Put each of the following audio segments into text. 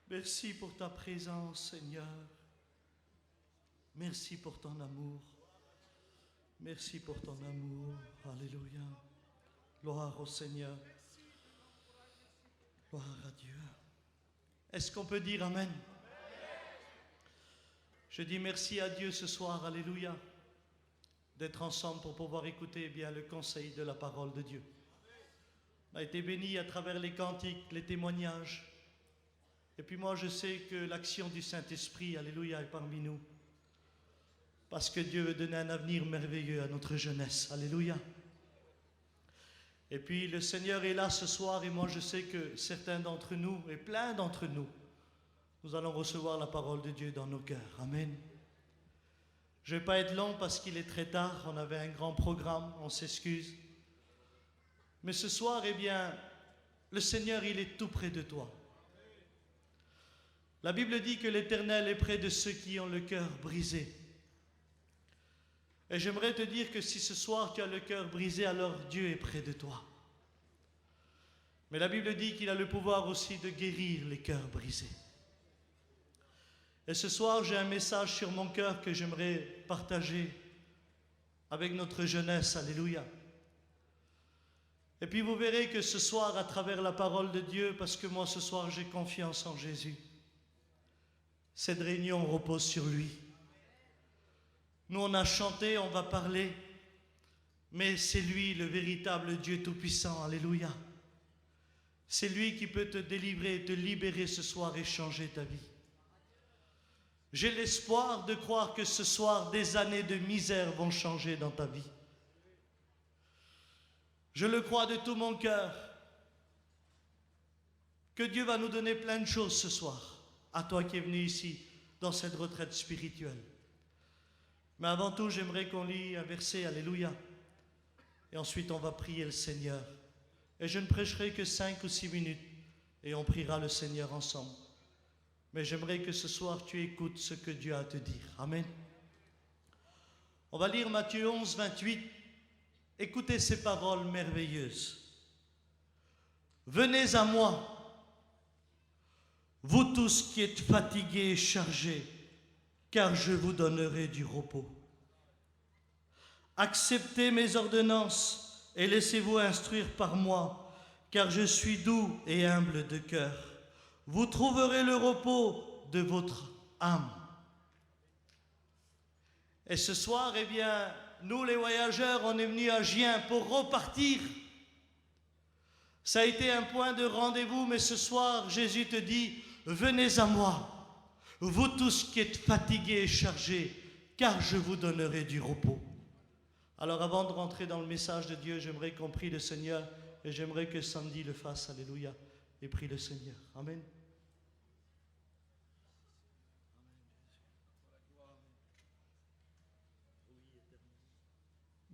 Merci pour ta présence, Seigneur. Merci pour ton amour. Merci pour ton amour. Alléluia. Gloire au Seigneur. Gloire à Dieu. Est-ce qu'on peut dire Amen? Je dis merci à Dieu ce soir, alléluia, d'être ensemble pour pouvoir écouter bien le conseil de la parole de Dieu. On a été bénis à travers les cantiques, les témoignages. Et puis moi, je sais que l'action du Saint-Esprit, alléluia, est parmi nous. Parce que Dieu veut donner un avenir merveilleux à notre jeunesse, alléluia. Et puis le Seigneur est là ce soir et moi je sais que certains d'entre nous, et plein d'entre nous, nous allons recevoir la parole de Dieu dans nos cœurs. Amen. Je ne vais pas être long parce qu'il est très tard, on avait un grand programme, on s'excuse. Mais ce soir, eh bien, le Seigneur, il est tout près de toi. La Bible dit que l'Éternel est près de ceux qui ont le cœur brisé. Et j'aimerais te dire que si ce soir tu as le cœur brisé, alors Dieu est près de toi. Mais la Bible dit qu'il a le pouvoir aussi de guérir les cœurs brisés. Et ce soir, j'ai un message sur mon cœur que j'aimerais partager avec notre jeunesse. Alléluia. Et puis vous verrez que ce soir, à travers la parole de Dieu, parce que moi ce soir j'ai confiance en Jésus, cette réunion repose sur lui. Nous on a chanté, on va parler, mais c'est lui le véritable Dieu tout-puissant. Alléluia. C'est lui qui peut te délivrer, te libérer ce soir et changer ta vie. J'ai l'espoir de croire que ce soir, des années de misère vont changer dans ta vie. Je le crois de tout mon cœur, que Dieu va nous donner plein de choses ce soir, à toi qui es venu ici, dans cette retraite spirituelle. Mais avant tout, j'aimerais qu'on lit un verset, alléluia, et ensuite on va prier le Seigneur. Et je ne prêcherai que 5 ou 6 minutes, et on priera le Seigneur ensemble. Mais j'aimerais que ce soir tu écoutes ce que Dieu a à te dire. Amen. On va lire Matthieu 11, 28. Écoutez ces paroles merveilleuses. Venez à moi, vous tous qui êtes fatigués et chargés, car je vous donnerai du repos. Acceptez mes ordonnances et laissez-vous instruire par moi, car je suis doux et humble de cœur. Vous trouverez le repos de votre âme. Et ce soir, eh bien, nous les voyageurs, on est venus à Gien pour repartir. Ça a été un point de rendez-vous, mais ce soir, Jésus te dit, venez à moi, vous tous qui êtes fatigués et chargés, car je vous donnerai du repos. Alors avant de rentrer dans le message de Dieu, j'aimerais qu'on prie le Seigneur, et j'aimerais que Sandy le fasse, alléluia, et prie le Seigneur. Amen.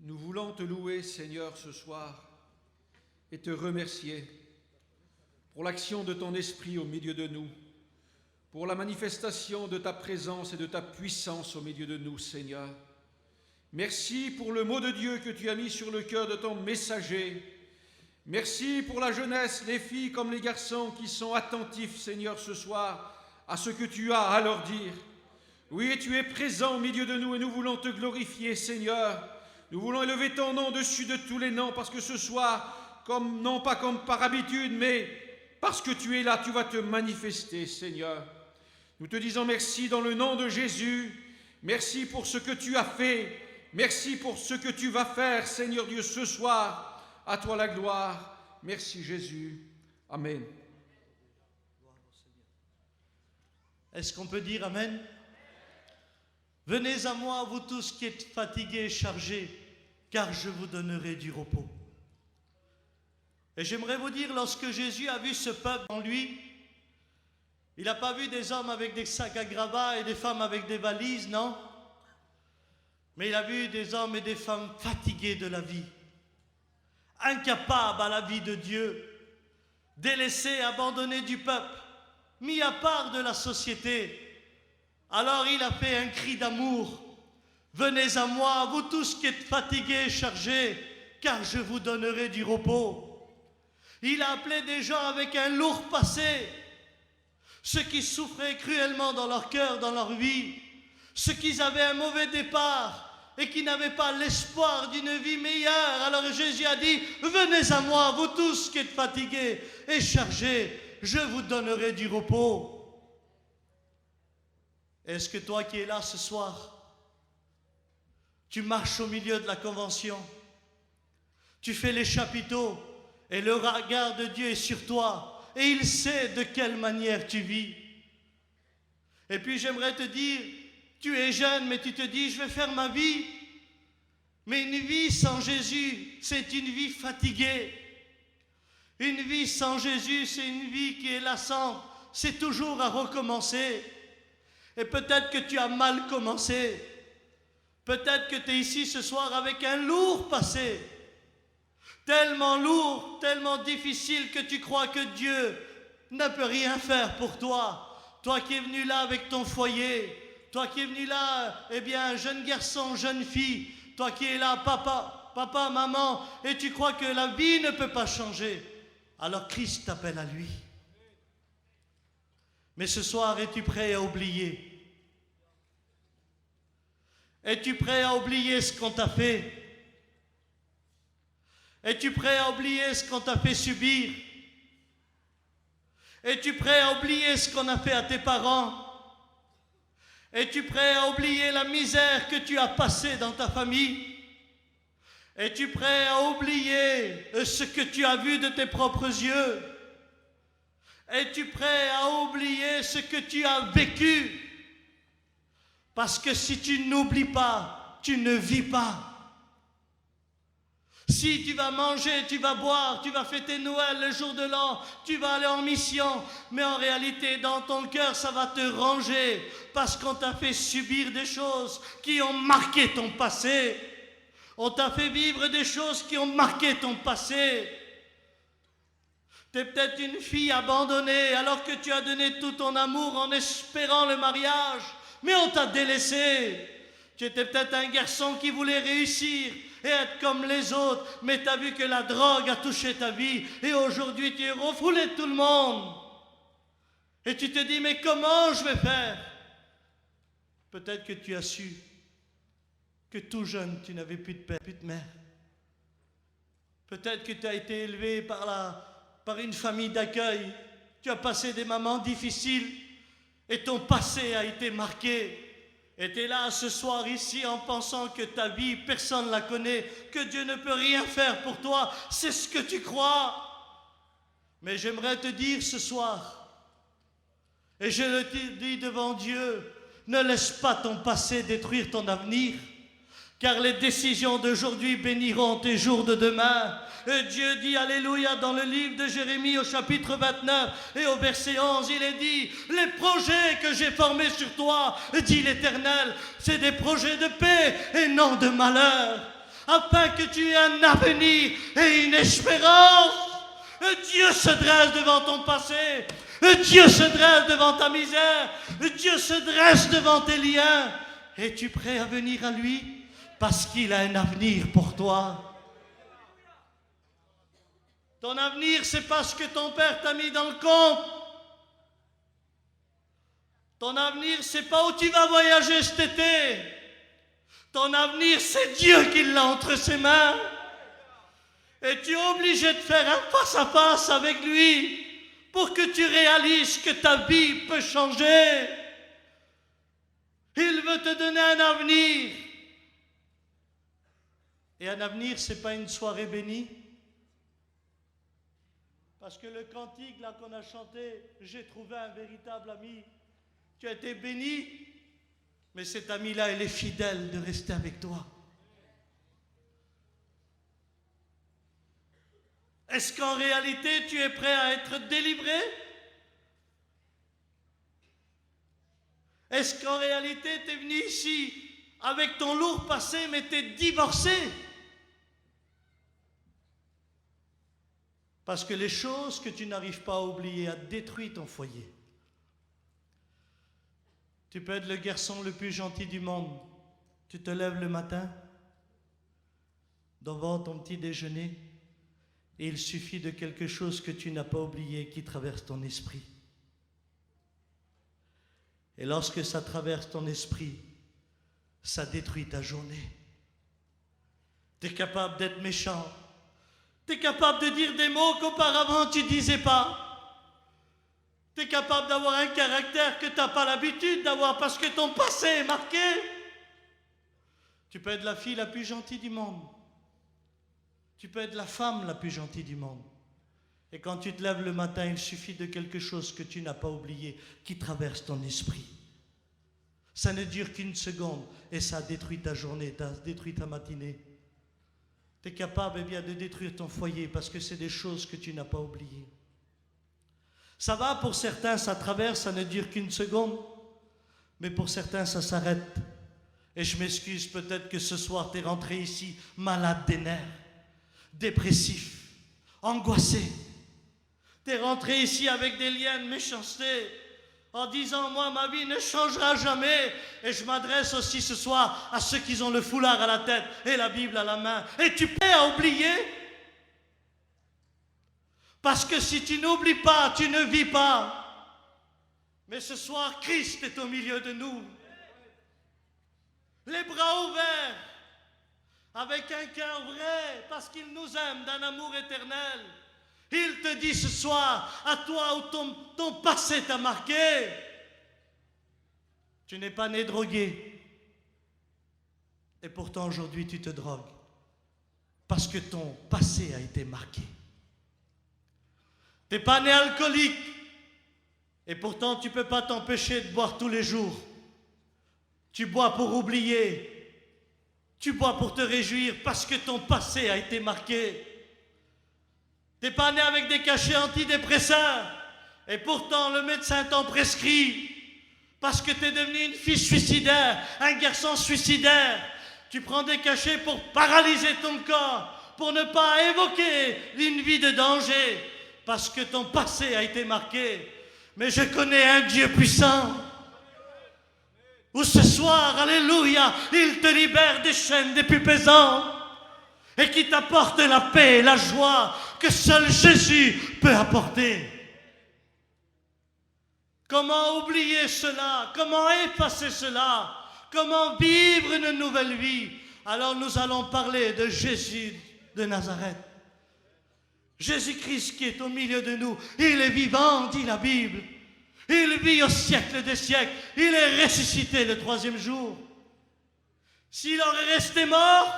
Nous voulons te louer, Seigneur, ce soir et te remercier pour l'action de ton esprit au milieu de nous, pour la manifestation de ta présence et de ta puissance au milieu de nous, Seigneur. Merci pour le mot de Dieu que tu as mis sur le cœur de ton messager. Merci pour la jeunesse, les filles comme les garçons qui sont attentifs, Seigneur, ce soir à ce que tu as à leur dire. Oui, tu es présent au milieu de nous et nous voulons te glorifier, Seigneur. Nous voulons élever ton nom au-dessus de tous les noms parce que ce soir, non pas comme par habitude, mais parce que tu es là, tu vas te manifester, Seigneur. Nous te disons merci dans le nom de Jésus. Merci pour ce que tu as fait. Merci pour ce que tu vas faire, Seigneur Dieu, ce soir. À toi la gloire. Merci Jésus. Amen. Est-ce qu'on peut dire Amen? Venez à moi, vous tous qui êtes fatigués et chargés, car je vous donnerai du repos. Et j'aimerais vous dire, lorsque Jésus a vu ce peuple en lui, il n'a pas vu des hommes avec des sacs à gravats et des femmes avec des valises, non? Mais il a vu des hommes et des femmes fatigués de la vie, incapables à la vie de Dieu, délaissés, abandonnés du peuple, mis à part de la société. Alors il a fait un cri d'amour. Venez à moi, vous tous qui êtes fatigués et chargés, car je vous donnerai du repos. Il a appelé des gens avec un lourd passé, ceux qui souffraient cruellement dans leur cœur, dans leur vie, ceux qui avaient un mauvais départ et qui n'avaient pas l'espoir d'une vie meilleure. Alors Jésus a dit, venez à moi, vous tous qui êtes fatigués et chargés, je vous donnerai du repos. Est-ce que toi qui es là ce soir, tu marches au milieu de la convention, tu fais les chapiteaux et le regard de Dieu est sur toi et il sait de quelle manière tu vis. Et puis j'aimerais te dire, tu es jeune mais tu te dis je vais faire ma vie, mais une vie sans Jésus c'est une vie fatiguée. Une vie sans Jésus c'est une vie qui est lassante, c'est toujours à recommencer. Et peut-être que tu as mal commencé. Peut-être que tu es ici ce soir avec un lourd passé. Tellement lourd, tellement difficile que tu crois que Dieu ne peut rien faire pour toi. Toi qui es venu là avec ton foyer. Toi qui es venu là, eh bien, jeune garçon, jeune fille. Toi qui es là, papa, maman. Et tu crois que la vie ne peut pas changer. Alors Christ t'appelle à lui. Mais ce soir, es-tu prêt à oublier? Es-tu prêt à oublier ce qu'on t'a fait? Es-tu prêt à oublier ce qu'on t'a fait subir? Es-tu prêt à oublier ce qu'on a fait à tes parents? Es-tu prêt à oublier la misère que tu as passée dans ta famille? Es-tu prêt à oublier ce que tu as vu de tes propres yeux? Es-tu prêt à oublier ce que tu as vécu? Parce que si tu n'oublies pas, tu ne vis pas. Si tu vas manger, tu vas boire, tu vas fêter Noël, le jour de l'an, tu vas aller en mission, mais en réalité, dans ton cœur, ça va te ranger parce qu'on t'a fait subir des choses qui ont marqué ton passé. On t'a fait vivre des choses qui ont marqué ton passé. Tu es peut-être une fille abandonnée alors que tu as donné tout ton amour en espérant le mariage, mais on t'a délaissé. Tu étais peut-être un garçon qui voulait réussir et être comme les autres, mais tu as vu que la drogue a touché ta vie et aujourd'hui tu es refoulé de tout le monde. Et tu te dis, mais comment je vais faire? Peut-être que tu as su que tout jeune tu n'avais plus de père, plus de mère. Peut-être que tu as été élevé par une famille d'accueil. Tu as passé des moments difficiles et ton passé a été marqué. Et tu es là ce soir ici en pensant que ta vie, personne ne la connaît, que Dieu ne peut rien faire pour toi. C'est ce que tu crois. Mais j'aimerais te dire ce soir, et je le dis devant Dieu, ne laisse pas ton passé détruire ton avenir, car les décisions d'aujourd'hui béniront tes jours de demain. Et Dieu dit, alléluia, dans le livre de Jérémie au chapitre 29 et au verset 11, il est dit, les projets que j'ai formés sur toi, dit l'Éternel, c'est des projets de paix et non de malheur, afin que tu aies un avenir et une espérance. Dieu se dresse devant ton passé, Dieu se dresse devant ta misère, Dieu se dresse devant tes liens. Es-tu prêt à venir à lui? Parce qu'il a un avenir pour toi. Ton avenir, c'est pas ce que ton père t'a mis dans le compte. Ton avenir, c'est pas où tu vas voyager cet été. Ton avenir, c'est Dieu qui l'a entre ses mains. Et tu es obligé de faire un face-à-face avec lui pour que tu réalises que ta vie peut changer. Il veut te donner un avenir. Et un avenir, c'est pas une soirée bénie. Parce que le cantique là qu'on a chanté, j'ai trouvé un véritable ami. Tu as été béni, mais cet ami-là, il est fidèle de rester avec toi. Est-ce qu'en réalité, tu es prêt à être délivré? Est-ce qu'en réalité, tu es venu ici avec ton lourd passé, mais tu es divorcé? Parce que les choses que tu n'arrives pas à oublier ont détruit ton foyer. Tu peux être le garçon le plus gentil du monde. Tu te lèves le matin, devant ton petit déjeuner, et il suffit de quelque chose que tu n'as pas oublié qui traverse ton esprit. Et lorsque ça traverse ton esprit, ça détruit ta journée. Tu es capable d'être méchant. Tu es capable de dire des mots qu'auparavant tu ne disais pas. Tu es capable d'avoir un caractère que tu n'as pas l'habitude d'avoir parce que ton passé est marqué. Tu peux être la fille la plus gentille du monde. Tu peux être la femme la plus gentille du monde. Et quand tu te lèves le matin, il suffit de quelque chose que tu n'as pas oublié, qui traverse ton esprit. Ça ne dure qu'une seconde et ça détruit ta journée, ça détruit ta matinée. Tu es capable de détruire ton foyer parce que c'est des choses que tu n'as pas oubliées. Ça va pour certains, ça traverse, ça ne dure qu'une seconde, mais pour certains, ça s'arrête. Et je m'excuse, peut-être que ce soir, tu es rentré ici malade des nerfs, dépressif, angoissé. Tu es rentré ici avec des liens de méchanceté, en disant, moi, ma vie ne changera jamais. Et je m'adresse aussi ce soir à ceux qui ont le foulard à la tête et la Bible à la main. Et tu peux oublier? Parce que si tu n'oublies pas, tu ne vis pas. Mais ce soir, Christ est au milieu de nous. Les bras ouverts, avec un cœur vrai, parce qu'il nous aime d'un amour éternel. Il te dit ce soir, à toi où ton passé t'a marqué, tu n'es pas né drogué. Et pourtant aujourd'hui tu te drogues, parce que ton passé a été marqué. Tu n'es pas né alcoolique, et pourtant tu ne peux pas t'empêcher de boire tous les jours. Tu bois pour oublier, tu bois pour te réjouir, parce que ton passé a été marqué. Tu n'es pas né avec des cachets antidépresseurs, et pourtant le médecin t'en prescrit, parce que tu es devenu une fille suicidaire, un garçon suicidaire. Tu prends des cachets pour paralyser ton corps, pour ne pas évoquer une vie de danger, parce que ton passé a été marqué. Mais je connais un Dieu puissant, où ce soir, alléluia, il te libère des chaînes des plus pesantes, et qui t'apporte la paix et la joie que seul Jésus peut apporter. Comment oublier cela? Comment effacer cela? Comment vivre une nouvelle vie? Alors nous allons parler de Jésus de Nazareth. Jésus-Christ qui est au milieu de nous. Il est vivant, dit la Bible. Il vit au siècle des siècles. Il est ressuscité le 3e jour. S'il aurait resté mort,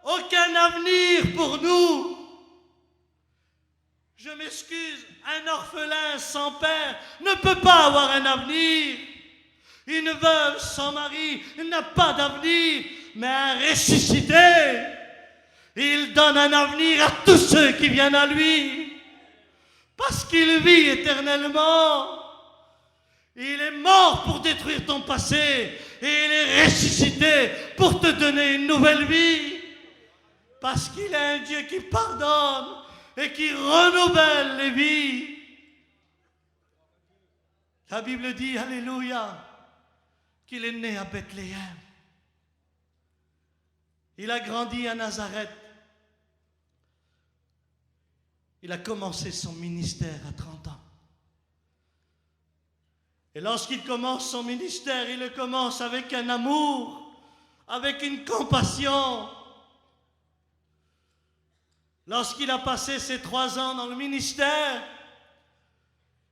aucun avenir pour nous. Je m'excuse, un orphelin sans père ne peut pas avoir un avenir. Une veuve sans mari n'a pas d'avenir, mais un ressuscité, il donne un avenir à tous ceux qui viennent à lui, parce qu'il vit éternellement. Il est mort pour détruire ton passé, et il est ressuscité pour te donner une nouvelle vie, parce qu'il est un Dieu qui pardonne et qui renouvelle les vies. La Bible dit, alléluia, qu'il est né à Bethléem. Il a grandi à Nazareth. Il a commencé son ministère à 30 ans. Et lorsqu'il commence son ministère, il le commence avec un amour, avec une compassion. Lorsqu'il a passé ses 3 ans dans le ministère,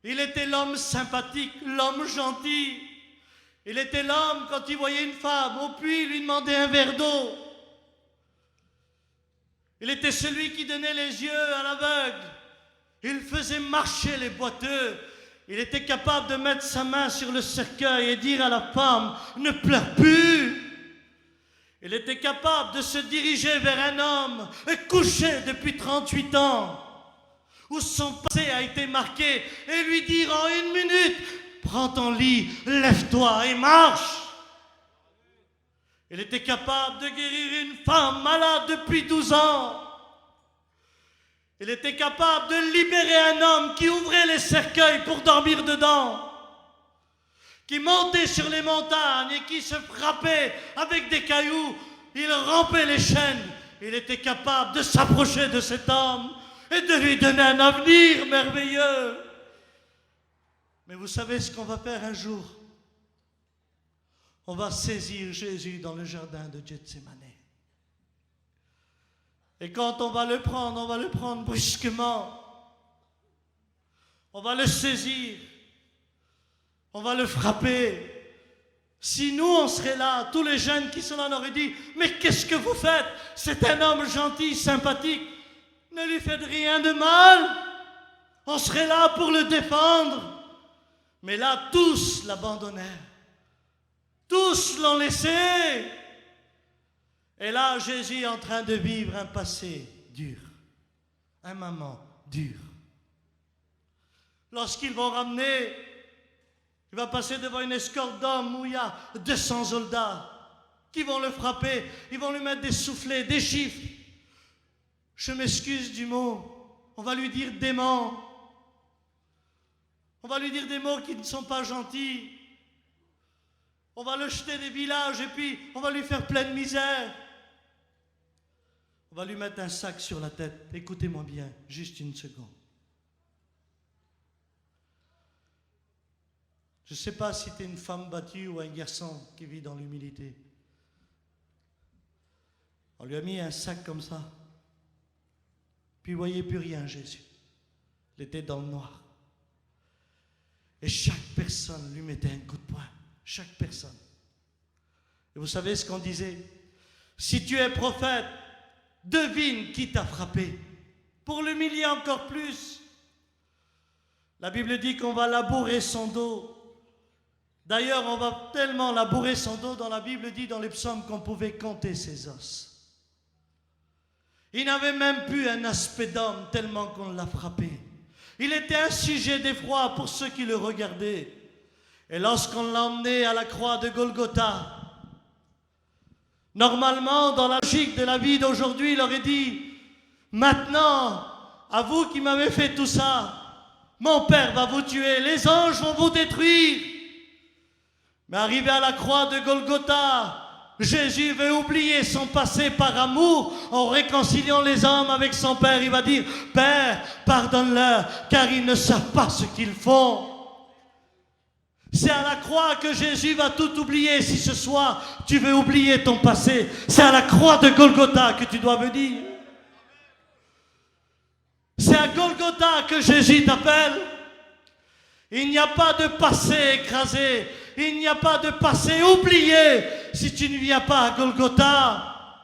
il était l'homme sympathique, l'homme gentil. Il était l'homme, quand il voyait une femme au puits, il lui demandait un verre d'eau. Il était celui qui donnait les yeux à l'aveugle. Il faisait marcher les boiteux. Il était capable de mettre sa main sur le cercueil et dire à la femme, ne pleure plus. Il était capable de se diriger vers un homme couché depuis 38 ans, où son passé a été marqué, et lui dire en 1 minute, prends ton lit, lève-toi et marche. Il était capable de guérir une femme malade depuis 12 ans. Il était capable de libérer un homme qui ouvrait les cercueils pour dormir dedans, qui montait sur les montagnes et qui se frappait avec des cailloux. Il rampait les chaînes. Il était capable de s'approcher de cet homme et de lui donner un avenir merveilleux. Mais vous savez ce qu'on va faire un jour? on va saisir Jésus dans le jardin de Gethsémane. Et quand on va le prendre brusquement. On va le saisir. On va le frapper. Si nous, on serait là, tous les jeunes qui sont là, on aurait dit, mais qu'est-ce que vous faites? C'est un homme gentil, sympathique. Ne lui faites rien de mal. On serait là pour le défendre. Mais là, tous l'abandonnèrent. Tous l'ont laissé. Et là, Jésus est en train de vivre un passé dur. Un moment dur. Lorsqu'ils vont ramener, il va passer devant une escorte d'hommes où il y a 200 soldats qui vont le frapper. Ils vont lui mettre des soufflets, des chiffres. Je m'excuse du mot. On va lui dire démon. On va lui dire des mots qui ne sont pas gentils. On va le jeter des villages et puis on va lui faire pleine misère. On va lui mettre un sac sur la tête. Écoutez-moi bien, juste une seconde. Je ne sais pas si tu es une femme battue ou un garçon qui vit dans l'humilité. On lui a mis un sac comme ça. Puis il ne voyait plus rien, Jésus. Il était dans le noir. Et chaque personne lui mettait un coup de poing. Chaque personne. Et vous savez ce qu'on disait? Si tu es prophète, devine qui t'a frappé. Pour l'humilier encore plus. La Bible dit qu'on va labourer son dos. D'ailleurs, on va tellement labourer son dos, dans la Bible dit dans les psaumes qu'on pouvait compter ses os. Il n'avait même plus un aspect d'homme tellement qu'on l'a frappé. Il était un sujet d'effroi pour ceux qui le regardaient. Et lorsqu'on l'a emmené à la croix de Golgotha, normalement, dans la logique de la vie d'aujourd'hui, il aurait dit, maintenant, à vous qui m'avez fait tout ça, mon Père va vous tuer, les anges vont vous détruire. Mais arrivé à la croix de Golgotha, Jésus veut oublier son passé par amour en réconciliant les hommes avec son Père. Il va dire, Père, pardonne-leur, car ils ne savent pas ce qu'ils font. C'est à la croix que Jésus va tout oublier. Si ce soir, tu veux oublier ton passé, c'est à la croix de Golgotha que tu dois venir. C'est à Golgotha que Jésus t'appelle. Il n'y a pas de passé écrasé. Il n'y a pas de passé oublié si tu ne viens pas à Golgotha.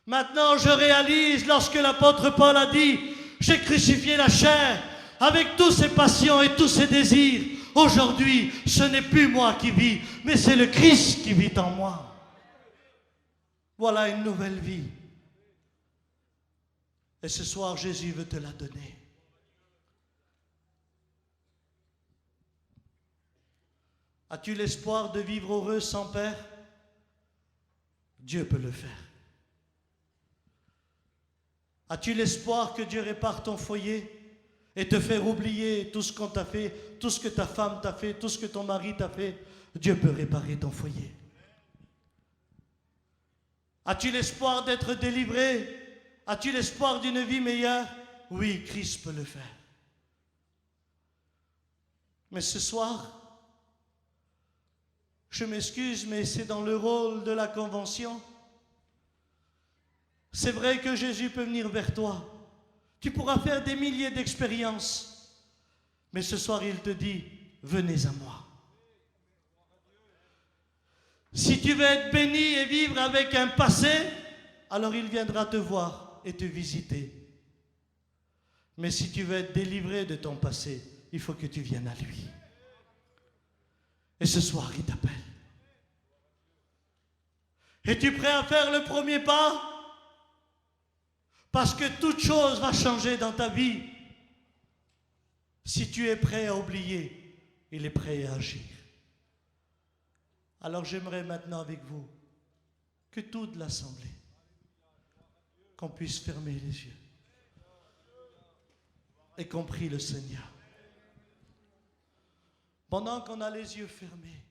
Maintenant, je réalise lorsque l'apôtre Paul a dit « J'ai crucifié la chair avec tous ses passions et tous ses désirs. Aujourd'hui, ce n'est plus moi qui vis, mais c'est le Christ qui vit en moi. » Voilà une nouvelle vie. Et ce soir, Jésus veut te la donner. As-tu l'espoir de vivre heureux sans Père? Dieu peut le faire. As-tu l'espoir que Dieu répare ton foyer et te faire oublier tout ce qu'on t'a fait, tout ce que ta femme t'a fait, tout ce que ton mari t'a fait? Dieu peut réparer ton foyer. As-tu l'espoir d'être délivré? As-tu l'espoir d'une vie meilleure? Oui, Christ peut le faire. Mais ce soir, je m'excuse, mais c'est dans le rôle de la convention. C'est vrai que Jésus peut venir vers toi. Tu pourras faire des milliers d'expériences. Mais ce soir, il te dit, venez à moi. Si tu veux être béni et vivre avec un passé, alors il viendra te voir et te visiter. Mais si tu veux être délivré de ton passé, il faut que tu viennes à lui. Et ce soir, il t'appelle. Es-tu prêt à faire le premier pas? Parce que toute chose va changer dans ta vie. Si tu es prêt à oublier, il est prêt à agir. Alors j'aimerais maintenant avec vous que toute l'assemblée, qu'on puisse fermer les yeux et qu'on prie le Seigneur. Pendant qu'on a les yeux fermés,